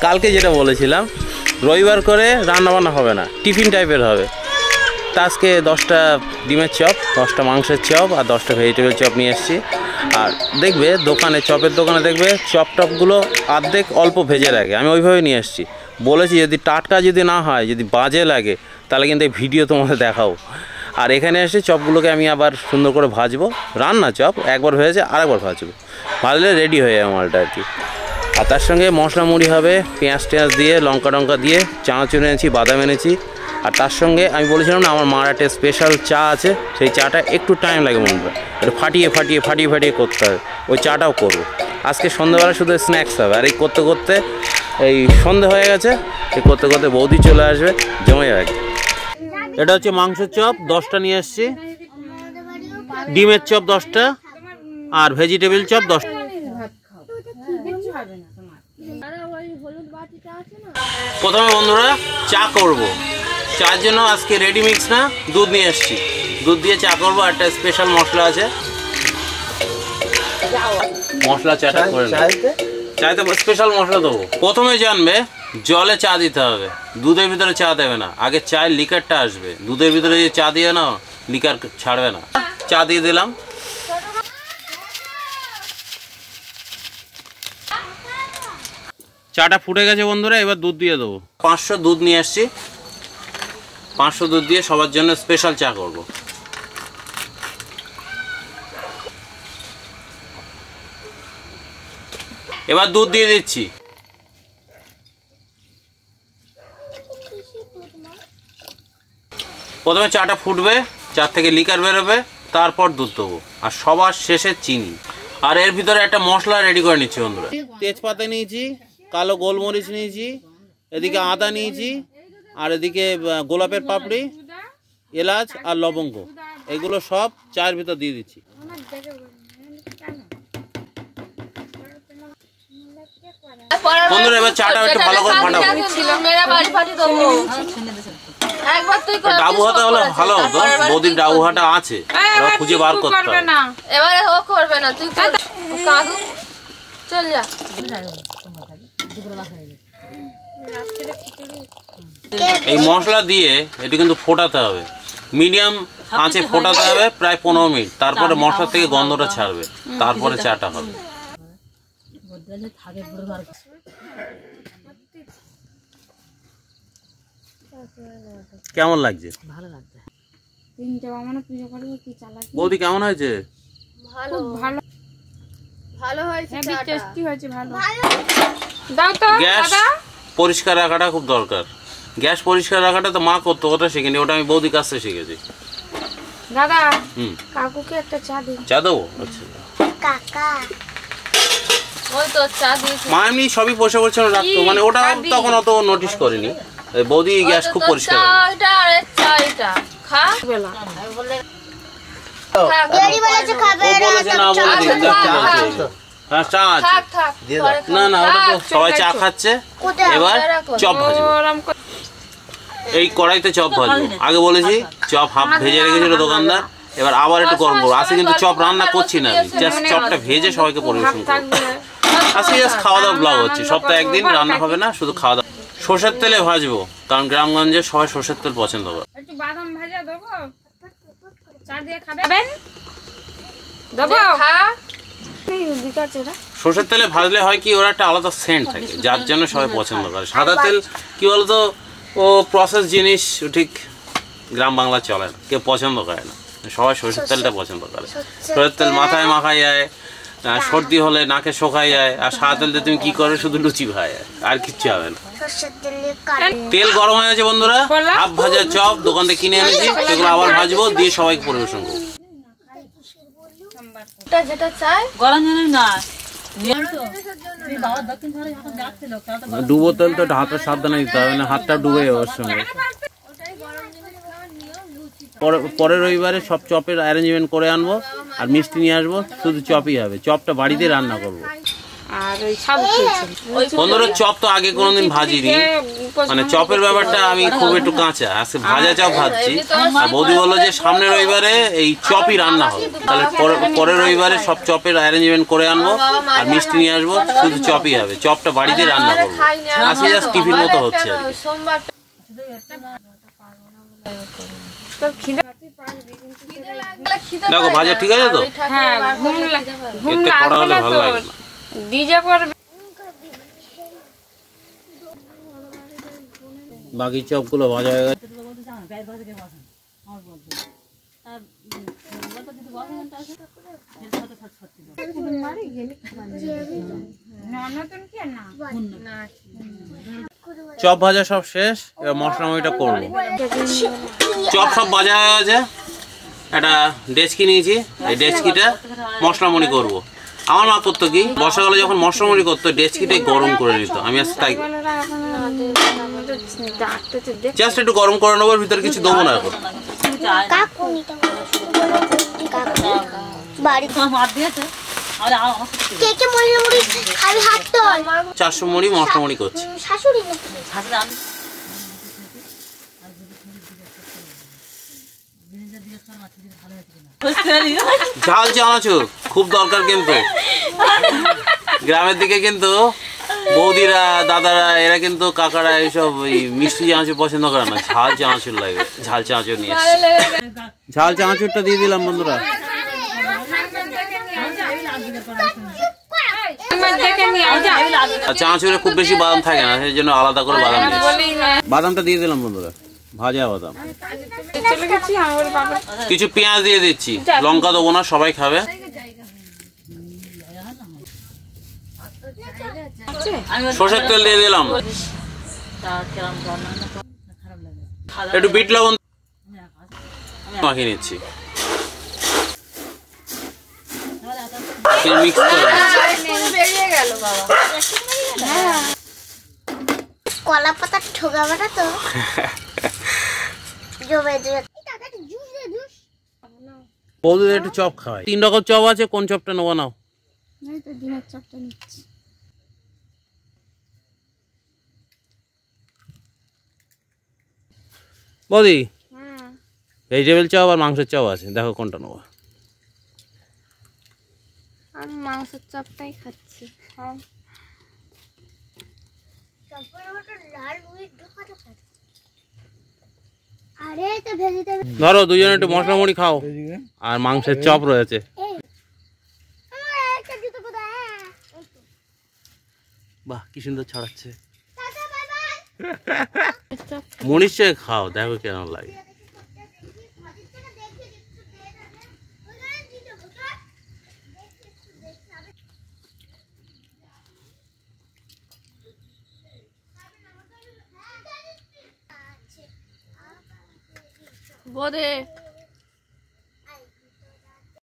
কালকে যেটা বলেছিলাম রবিবার করে রান্নাবান্না হবে না, টিফিন টাইপের হবে। তা আজকে 10টা ডিমের চপ, 10টা মাংসের চপ আর 10টা ভেজিটেবল চপ নিয়ে এসেছি। আর দেখবে দোকানে, চপের দোকানে দেখবে চপ টপগুলো অর্ধেক অল্প ভেজে রাখে, আমি ওইভাবে নিয়ে এসেছি। বলেছি যদি টাটকা যদি না হয়, যদি বাজে লাগে, তাহলে কিন্তু এই ভিডিও তোমাদের দেখাও। আর এখানে এসে চপগুলোকে আমি আবার সুন্দর করে ভাজবো। রান্না চপ একবার ভেজেছে আরেকবার ভাজবো, ভাজলে রেডি হয়ে যাবে মালটা আর কি। আর তার সঙ্গে মশলা মুড়ি হবে, পেঁয়াজ টেঁয়াজ দিয়ে, লঙ্কা টঙ্কা দিয়ে, চানাচুর এনেছি, বাদাম এনেছি। আর তার সঙ্গে আমি বলেছিলাম না আমার মার একটা স্পেশাল চা আছে, সেই চাটা একটু টাইম লাগে মনে, একটু ফাটিয়ে করতে হবে। ওই চাটাও করবো আজকে সন্ধ্যেবেলা, শুধু স্ন্যাক্স হবে। আর এই করতে করতে এই সন্ধে হয়ে গেছে, এই করতে করতে বৌদি চলে আসবে, জমে যাবে। এটা হচ্ছে মাংসের চপ 10টা নিয়ে এসেছি, ডিমের চপ 10টা আর ভেজিটেবল চপ 10টা। প্রথমে বন্ধুরা চা করব। চার জন্য আজকে রেডি মিক্স না, দুধ নিয়ে এসেছি, দুধ দিয়ে চা করবো। একটা স্পেশাল মশলা আছে, মশলা চাটা করে চাইতে স্পেশাল মশলা দেবো। প্রথমে জানবে জলে চা দিতে হবে, দুধের ভিতরে চা দেবে না। আগে চায়ের লিকারটা আসবে, দুধের ভিতরে যে চা দিয়ে না লিকার ছাড়বে না। চা দিয়ে দিলাম, চাটা ফুটে গেছে বন্ধুরা। এবার দুধ দিয়ে দেবো। 500 দুধ নিয়ে আসছি, 500 দুধ দিয়ে সবার জন্য স্পেশাল চা করব। এবার দুধ দিয়ে দিচ্ছি। প্রথমে চাটা ফুটবে, চার থেকে লিকার বেরোবে, তারপর দুধ দেবো, আর সবার শেষে চিনি। আর এর ভিতরে একটা মশলা রেডি করে নিচ্ছি বন্ধুরা। তেজপাতা নিয়েছি, কালো গোলমরিচ নিয়েছি, এদিকে আদা নিয়েছি, আর এদিকে গোলাপের পাপড়ি, এলাচ আর লবঙ্গ, এগুলো সব চায়ের ভিতর দিয়ে দিচ্ছি। বন্ধুরা এবার চাটা একটু ভালো করে ফাটাবো। ডাবু হাতা হলে ভালো হতো, বৌদির ডাবু হাতা আছে, খুঁজে বার করতে হবে। এবারে ও করবে না, তুই কাকু চল যা। এই মশলা দিয়ে এটা কিন্তু ফোটাতে হবে, মিডিয়াম আঁচে ফোটাতে হবে প্রায় 15 মিনিট। তারপরে মশলা থেকে গন্ধটা ছাড়বে, তারপরে চাটা হবে। কেমন লাগছে? ভালো লাগছে। বৌদি কেমন হয়েছে? ভালো ভালো ভালো হয়েছে, টেস্টি হয়েছে, ভালো। দাও তো গ্যাস পরিষ্কার রাখাটা খুব দরকার। গ্যাস পরিষ্কার রাখাটা তো মা করতো, ওটা শিখিনি, ওটা আমি বৌদির কাছ থেকে শিখেছি। দাদা কাকুকে একটা চা দিন। চা দেবো? আচ্ছা কাকা ওই তো চা দিয়েছি। মা এমনি সবই বসে বলছিল রাখতো, মানে ওটা তখন অত নোটিস করিনি। বৌদি গ্যাস খুব পরিষ্কার। চাটা আর চাটা খা বেলা বলে দেরি বলেছে খাবে ও বলেছে না, বলে দিন হ্যাঁ চা আছে। না না ওটা তো সবাই চা খাচ্ছে। এবার চপ ভাজবো, এই কড়াইতে চপ ভাজবো। আগে বলেছি চপ হাফ ভেজে রেখেছিল দোকানদার, এবার আবার একটু গরম করবো। আজকে কিন্তু চপ রান্না করছি না, আমি জাস্ট চপটা ভেজে সবাইকে পরিবেশন করবো। আজকে জাস্ট খাওয়া দাওয়া ব্লগ হচ্ছে, সপ্তাহে একদিন রান্না হবে না, শুধু খাওয়া দাওয়া। সর্ষের তেলে ভাজবো, কারণ গ্রামগঞ্জে সবাই সর্ষের তেল পছন্দ করে। একটু বাদাম ভাজা দেবো, চা দিয়ে খাবেন? দেবো খা। সর্ষের তেলে ভাজলে হয় কি, ওরা একটা আলাদা সেন্ট থাকে, যার জন্য সবাই পছন্দ করে। সাদা তেল কি বলতো, ও প্রসেস জিনিস, ঠিক গ্রাম বাংলা চলে না, কেউ পছন্দ করে না, সবাই সর্ষের তেলটা পছন্দ করে। সর্ষের তেল মাথায় মাখাই যায়, সর্দি হলে নাকে শোকাই যায়, আর সাদা তেল দিয়ে তুমি কি করে, শুধু লুচি ভাই আর কিচ্ছু হবে না। তেল গরম হয়ে গেছে বন্ধুরা, হাফ ভাজা চপ দোকান থেকে কিনে এনেছি, সেগুলো আবার ভাজবো, দিয়ে সবাইকে পরিবেশন করবো। যেটা চাই গরম না ডুবো তেল তো হাতটা সাবধানে দিতে হবে, না হাতটা ডুবে যাবে ওর সঙ্গে। পরের রবিবারে সব চপের অ্যারেঞ্জমেন্ট করে আনবো, আর মিষ্টি নিয়ে আসবো, শুধু চপই হবে। চপটা বাড়িতে রান্না করবো। আর ওই সাবু খেয়েছেন। বন্ধুরা চপ তো আগে কোনোদিন ভাজিনি, মানে চপের ব্যাপারটা আমি খুব একটু কাঁচা, আজকে ভাজা চপ ভাজছি। আর বৌদি বললো যে সামনের রবিবারে এই চপই রান্না হবে, তাহলে পরের রবিবারে সব চপের অ্যারেঞ্জমেন্ট করে আনবো আর মিষ্টি নিয়ে আসবো, শুধু চপই হবে, চপটা বাড়িতে রান্না করবো। আজকে জাস্ট টিফিন মতো হচ্ছে আর কি। দেখো ভাজা ঠিক আছে তো? হ্যাঁ, এতে কড়া হলে ভালো লাগে না। ডিজে করবে। বাকি চপগুলো ভাজা হয়ে গেছে। চপ ভাজা সব শেষ, এবার মশলা মুড়িটা করবো। চপ সব ভাজা হয়ে গেছে, একটা ডেচকি নিয়েছি, এই ডেচকিটা মশলা মুড়ি করবো। আমার মা করতো কি, বর্ষাকালে যখন মশলা মুড়ি করতো ডেচকিটাই গরম করে নিত, আমি আজকে তাই জাস্ট একটু গরম করে নেবো, ভিতরে কিছু দেবো না এখন। 400 মুড়ি মশলা মুড়ি করছি। ঝাল চানাচুর খুব দরকার, কিন্তু গ্রামের দিকে কিন্তু বৌদিরা দাদারা এরা কিন্তু কাকারা এইসব মিষ্টি চানাচুর পছন্দ করে না, ঝাল চানাচুর লাগে। ঝাল চানাচুর নিয়ে ঝাল চানাচুরটা দিয়ে দিলাম বন্ধুরা। চানাচুরে খুব বেশি বাদাম থাকে না, সেই জন্য আলাদা করে বাদাম দিয়েছি। বাদামটা দিয়ে দিলাম বন্ধুরা, ভাজা বাদাম। কিছু পেঁয়াজ দিয়ে দিচ্ছি, লঙ্কা দেবো না, সবাই খাবে। সরষের তেল দিয়ে দিলাম, একটু বিট লবণ মাখিয়ে নিচ্ছি, মিক্স করে কলা পাতা ঠোকাবে না তো? বৌদিদের একটু চপ খাওয়াই। 3 রকম চপ আছে, কোন চপটা নেবো নাও? ডিমের চপটা নিচ্ছি। বৌদি ভেজিটেবল চপ আর মাংসের চপ আছে, দেখো কোনটা নেবো। আমি মাংসের চপটাই খাচ্ছি। ধরো দুজনে একটু মশলা মুড়ি খাও, আর মাংসের চপ রয়েছে। বাহ কি সুন্দর ছড়াচ্ছে। মুড়ির চেয়ে খাও, দেখো কেমন লাগে। বোধে